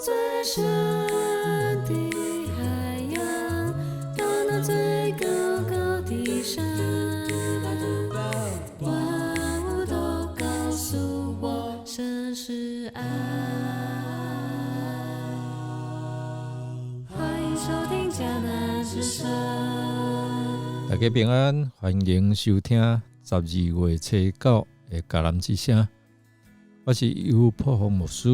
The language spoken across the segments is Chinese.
最深的海洋，到那最高高的山，万物都告诉我，神是爱。欢迎收听迦南之声。大家平安，欢迎收听12月初9的迦南之声。我是尤破鸿牧师，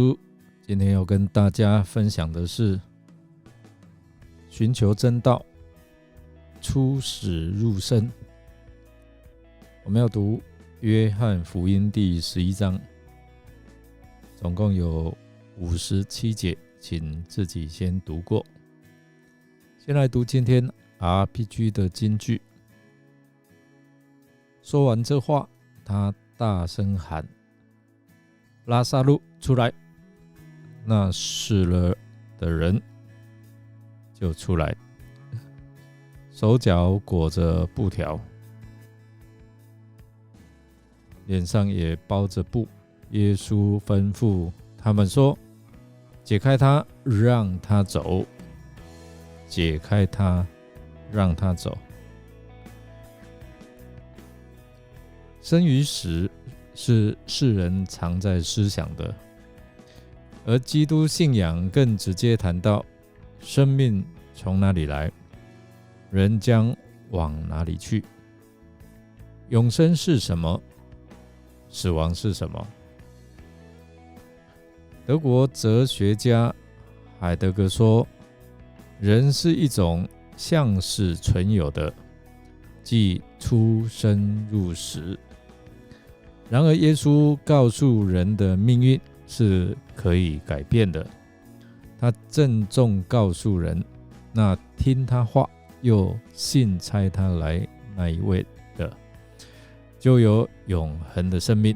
今天要跟大家分享的是寻求真道，出死入生。我们要读约翰福音第11章，总共有57节，请自己先读过。先来读今天 RPG 的金句。说完这话，他大声喊：拉撒路出来！那死了的人就出来，手脚裹着布条，脸上也包着布。耶稣吩咐他们说：解开他，让他走。解开他，让他走。生与死是世人常在思想的，而基督信仰更直接谈到生命从哪里来，人将往哪里去。永生是什么？死亡是什么？德国哲学家海德格说，人是一种向死存有的，即出生入死。然而耶稣告诉人的命运是可以改变的，他郑重告诉人，那听他话又信差他来那一位的，就有永恒的生命。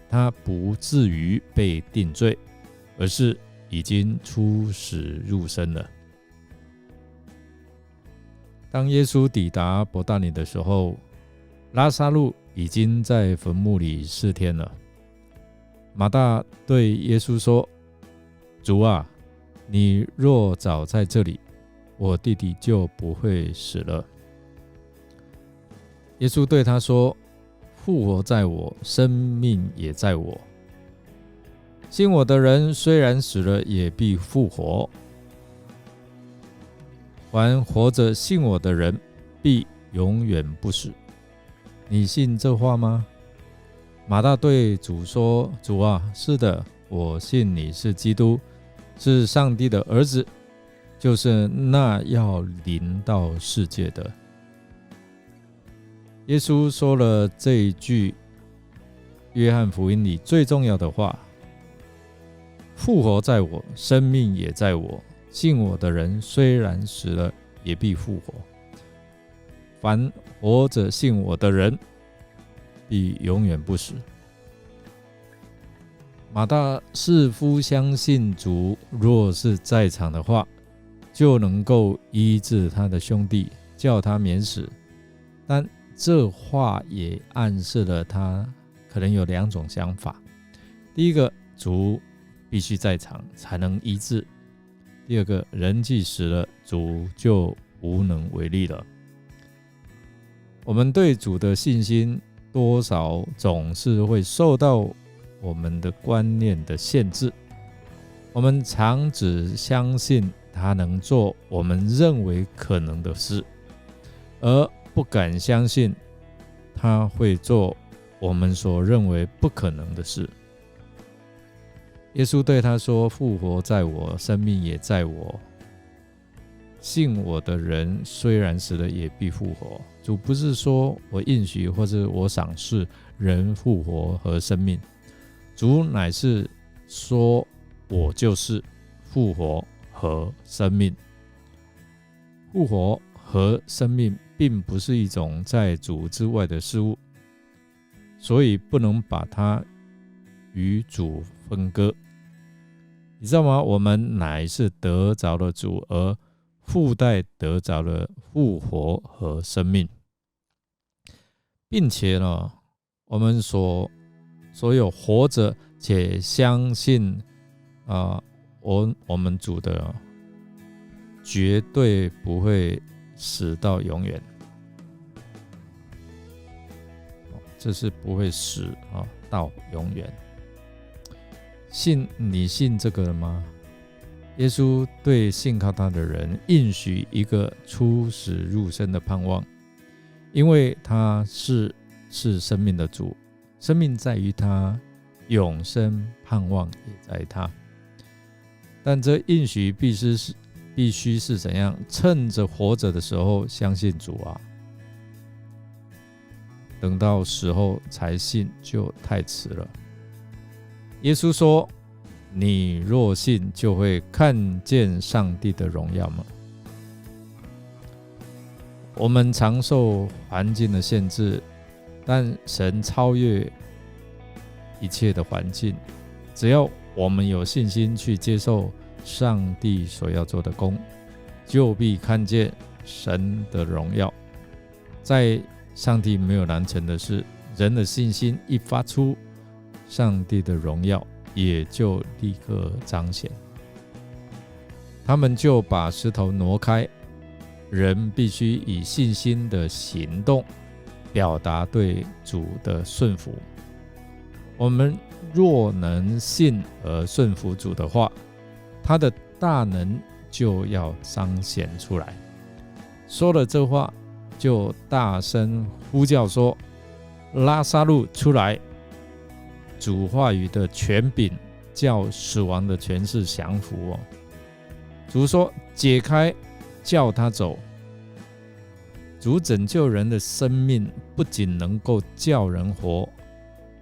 他不至于被定罪，而是已经出死入生了。当耶稣抵达伯大尼的时候，拉撒路已经在坟墓里4天了。马大对耶稣说：主啊，你若早在这里，我弟弟就不会死了。耶稣对他说：复活在我，生命也在我。信我的人虽然死了，也必复活。凡活着信我的人，必永远不死。你信这话吗？马大对主说：主啊，是的，我信你是基督，是上帝的儿子，就是那要临到世界的。耶稣说了这一句约翰福音里最重要的话：复活在我，生命也在我。信我的人虽然死了，也必复活。凡活着信我的人，必永远不死。马大似乎相信主若是在场的话，就能够医治他的兄弟，叫他免死。但这话也暗示了他可能有2种想法：第一个，主必须在场才能医治；第二个，人既死了，主就无能为力了。我们对主的信心多少总是会受到我们的观念的限制。我们常只相信他能做我们认为可能的事，而不敢相信他会做我们所认为不可能的事。耶稣对他说：复活在我，生命也在我。信我的人虽然死了，也必复活。主不是说我应许或者我赏识人复活和生命，主乃是说我就是复活和生命。复活和生命并不是一种在主之外的事物，所以不能把它与主分割。你知道吗？我们乃是得着了主，而附带得着了复活和生命，并且呢，我们所有活着且相信我们主的绝对不会死到永远，这是不会死到永远。你信这个吗？耶稣对信靠他的人应许一个出死入生的盼望，因为他是生命的主，生命在于他，永生盼望也在他。但这应许必须是怎样？趁着活着的时候相信主啊，等到时候才信就太迟了。耶稣说，你若信就会看见上帝的荣耀吗？我们常受环境的限制，但神超越一切的环境，只要我们有信心去接受上帝所要做的工，就必看见神的荣耀。在上帝没有难成的事，人的信心一发出，上帝的荣耀也就立刻彰显。他们就把石头挪开，人必须以信心的行动表达对主的顺服。我们若能信而顺服主的话，他的大能就要彰显出来。说了这话，就大声呼叫说，拉撒路出来。主话语的权柄叫死亡的权势降服主说，解开，叫他走。主拯救人的生命，不仅能够叫人活，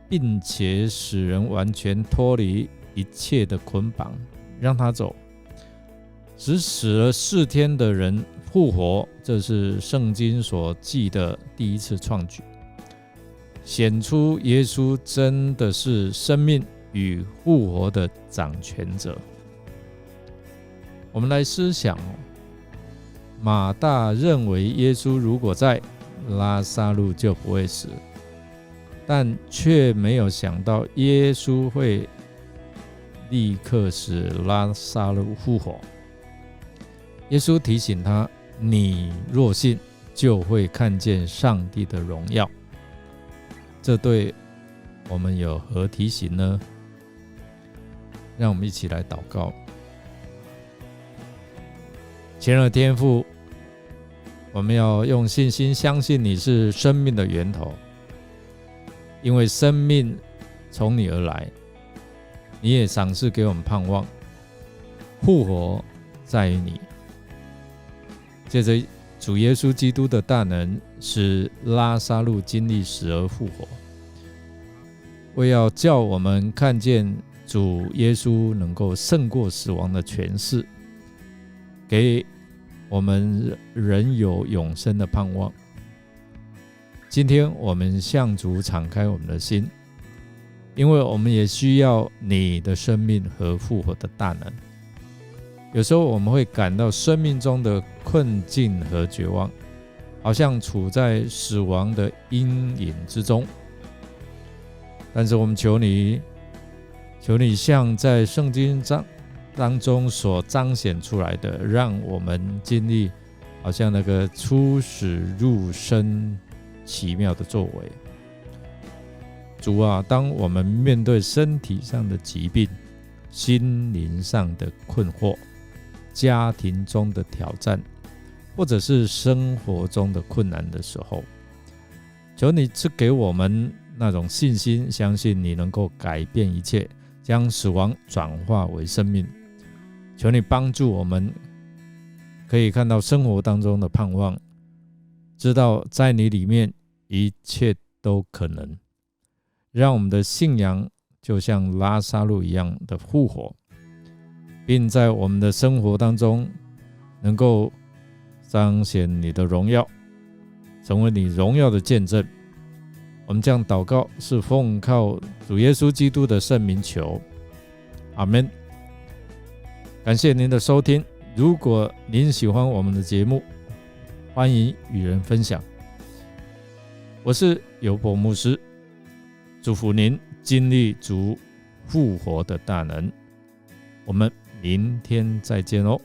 并且使人完全脱离一切的捆绑，让他走。使死了4天的人复活，这是圣经所记的第一次创举，显出耶稣真的是生命与复活的掌权者。我们来思想马大认为耶稣如果在，拉撒路就不会死，但却没有想到耶稣会立刻使拉撒路复活。耶稣提醒他，你若信，就会看见上帝的荣耀。这对我们有何提醒呢？让我们一起来祷告。亲爱的天父，我们要用信心相信你是生命的源头，因为生命从你而来，你也赏赐给我们盼望，复活在于你。借着主耶稣基督的大能，使拉撒路经历死而复活，为要叫我们看见主耶稣能够胜过死亡的权势，给我们人有永生的盼望。今天我们向主敞开我们的心，因为我们也需要你的生命和复活的大能。有时候我们会感到生命中的困境和绝望，好像处在死亡的阴影之中。但是我们求你像在圣经当中所彰显出来的，让我们经历好像那个出死入生奇妙的作为。主啊，当我们面对身体上的疾病、心灵上的困惑、家庭中的挑战，或者是生活中的困难的时候，求你赐给我们那种信心，相信你能够改变一切，将死亡转化为生命。求你帮助我们可以看到生活当中的盼望，知道在你里面一切都可能，让我们的信仰就像拉撒路一样的复活，并在我们的生活当中能够彰显你的荣耀，成为你荣耀的见证。我们这样祷告是奉靠主耶稣基督的圣名求，阿们。感谢您的收听，如果您喜欢我们的节目，欢迎与人分享。我是尤伯牧师，祝福您经历主复活的大能。我们明天再见哦。